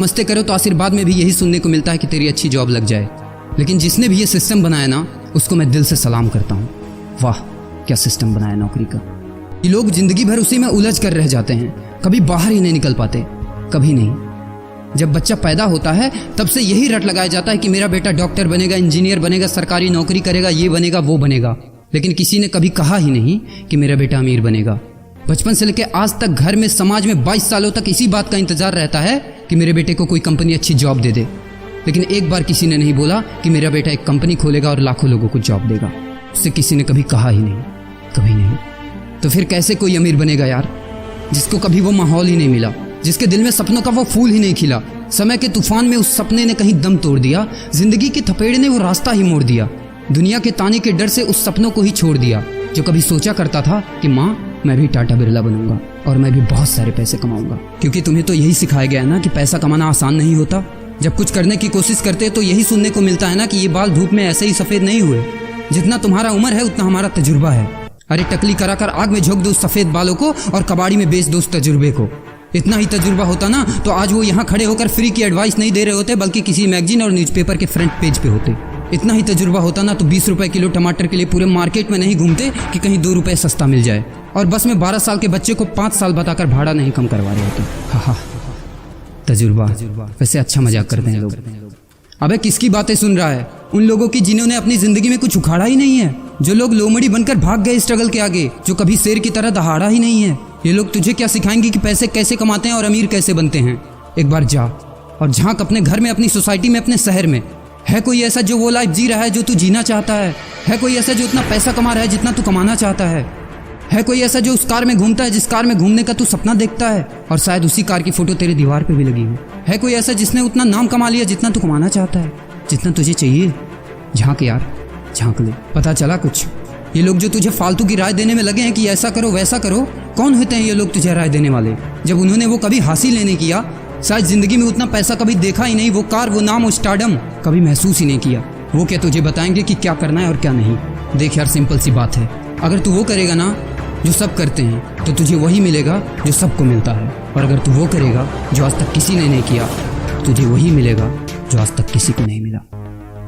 मस्ते करो तो आशीर्वाद में भी यही सुनने को मिलता है कि तेरी अच्छी जॉब लग जाए। लेकिन जिसने भी ये सिस्टम बनाया ना, उसको मैं दिल से सलाम करता हूँ। वाह क्या सिस्टम बनाया नौकरी का। ये लोग जिंदगी भर उसी में उलझ कर रह जाते हैं, कभी बाहर ही नहीं निकल पाते, कभी नहीं। जब बच्चा पैदा होता है तब से यही रट लगाया जाता है कि मेरा बेटा डॉक्टर बनेगा, इंजीनियर बनेगा, सरकारी नौकरी करेगा, ये बनेगा वो बनेगा। लेकिन किसी ने कभी कहा ही नहीं कि मेरा बेटा अमीर बनेगा। बचपन से लेकर आज तक घर में, समाज में 22 सालों तक इसी बात का इंतजार रहता है कि मेरे बेटे को कोई कंपनी अच्छी जॉब दे दे। लेकिन एक बार किसी ने नहीं बोला कि मेरा बेटा एक कंपनी खोलेगा और लाखों लोगों को जॉब देगा। उससे किसी ने कभी कहा ही नहीं, कभी नहीं। तो फिर कैसे कोई अमीर बनेगा यार, जिसको कभी वो माहौल ही नहीं मिला, जिसके दिल में सपनों का वो फूल ही नहीं खिला। समय के तूफान में उस सपने ने कहीं दम तोड़ दिया, जिंदगी के थपेड़े ने वो रास्ता ही मोड़ दिया, दुनिया के ताने के डर से उस सपनों को ही छोड़ दिया। जो कभी सोचा करता था कि माँ मैं भी टाटा बिरला बनूंगा और मैं भी बहुत सारे पैसे कमाऊंगा। क्योंकि तुम्हें तो यही सिखाया गया है ना कि पैसा कमाना आसान नहीं होता। जब कुछ करने की कोशिश करते तो यही सुनने को मिलता है ना कि ये बाल धूप में ऐसे ही सफेद नहीं हुए, जितना तुम्हारा उम्र है उतना हमारा तजुर्बा है। अरे टकली कराकर आग में झोंक दो उस सफेद बालों को और कबाड़ी में बेच दो उस तजुर्बे को। इतना ही तजुर्बा होता ना तो आज वो यहाँ खड़े होकर फ्री की एडवाइस नहीं दे रहे होते, बल्कि किसी मैगजीन और न्यूज़पेपर के फ्रंट पेज पे होते। इतना ही तजुर्बा होता ना तो 20 रुपए किलो टमाटर के लिए पूरे मार्केट में नहीं घूमते कि कहीं 2 रुपए सस्ता मिल जाए, और बस में 12 साल के बच्चे को 5 साल बताकर भाड़ा नहीं कम करवा रहे होते। हा तजुर्बा। वैसे अच्छा मजाक करते हैं लोग। अबे किसकी बातें सुन रहा है? उन लोगों की जिन्होंने अपनी जिंदगी में कुछ उखाड़ा ही नहीं है, जो लोग लोमड़ी बनकर भाग गए स्ट्रगल के आगे, जो कभी शेर की तरह दहाड़ा ही नहीं है। ये लोग तुझे क्या सिखाएंगे कि पैसे कैसे कमाते हैं और अमीर कैसे बनते हैं। एक बार जा और झांक अपने घर में, अपनी सोसाइटी में, अपने शहर में। है कोई ऐसा जो वो लाइफ जी रहा है जो तू जीना चाहता है? है कोई ऐसा जो उतना पैसा कमा रहा है जितना तू कमाना चाहता है? है कोई ऐसा जो उस कार में घूमता है जिस कार में घूमने का तू सपना देखता है, और शायद उसी कार की फोटो तेरे दीवार पे भी लगी हो? है कोई ऐसा जिसने उतना नाम कमा लिया जितना तू कमाना चाहता है, जितना तुझे चाहिए? झांक यार, झांक ले, पता चला कुछ। ये लोग जो तुझे फालतू की राय देने में लगे हैं कि ऐसा करो वैसा करो, कौन होते हैं ये लोग तुझे राय देने वाले, जब उन्होंने वो कभी हासिल ही नहीं किया? शायद जिंदगी में उतना पैसा कभी देखा ही नहीं, वो कार, वो नाम, वो स्टारडम कभी महसूस ही नहीं किया। वो क्या तुझे बताएंगे कि क्या करना है और क्या नहीं? देख यार, सिंपल सी बात है, अगर तू वो करेगा ना जो सब करते हैं तो तुझे वही मिलेगा जो सबको मिलता है, और अगर तू वो करेगा जो आज तक किसी ने नहीं किया, तुझे वही मिलेगा जो आज तक किसी को नहीं मिला,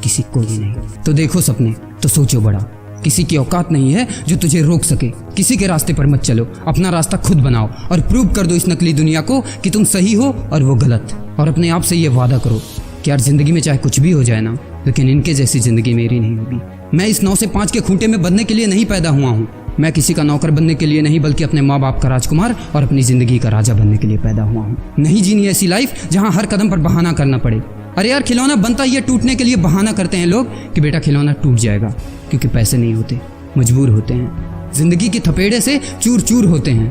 किसी को भी नहीं। तो देखो सपने तो सोचो बड़ा, किसी की औकात नहीं है जो तुझे रोक सके। किसी के रास्ते पर मत चलो, अपना रास्ता खुद बनाओ और प्रूव कर दो इस नकली दुनिया को कि तुम सही हो और वो गलत। और अपने आप से ये वादा करो कि यार जिंदगी में चाहे कुछ भी हो जाए ना, लेकिन इनके जैसी जिंदगी मेरी नहीं होगी। मैं इस 9 से 5 के खूंटे में बंधने के लिए नहीं पैदा हुआ हूँ। मैं किसी का नौकर बनने के लिए नहीं, बल्कि अपने माँ बाप का राजकुमार और अपनी जिंदगी का राजा बनने के लिए पैदा हुआ हूँ। नहीं जीनी ऐसी लाइफ जहाँ हर कदम पर बहाना करना पड़े। अरे यार, खिलौना बनता ही है टूटने के लिए। बहाना करते हैं लोग कि बेटा खिलौना टूट जाएगा, क्योंकि पैसे नहीं होते, मजबूर होते हैं, जिंदगी के थपेड़े से चूर चूर होते हैं।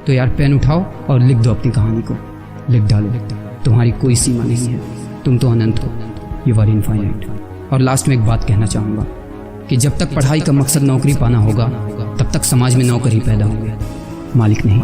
तो यार पेन उठाओ और लिख दो अपनी कहानी को, लिख डालो। तुम्हारी कोई सीमा नहीं है, तुम तो अनंत हो, यू आर इनफाइनाइट। और लास्ट में एक बात कहना चाहूँगा कि जब तक पढ़ाई का मकसद नौकरी पाना होगा, तब तक समाज में नौकर ही पैदा होंगे, मालिक नहीं।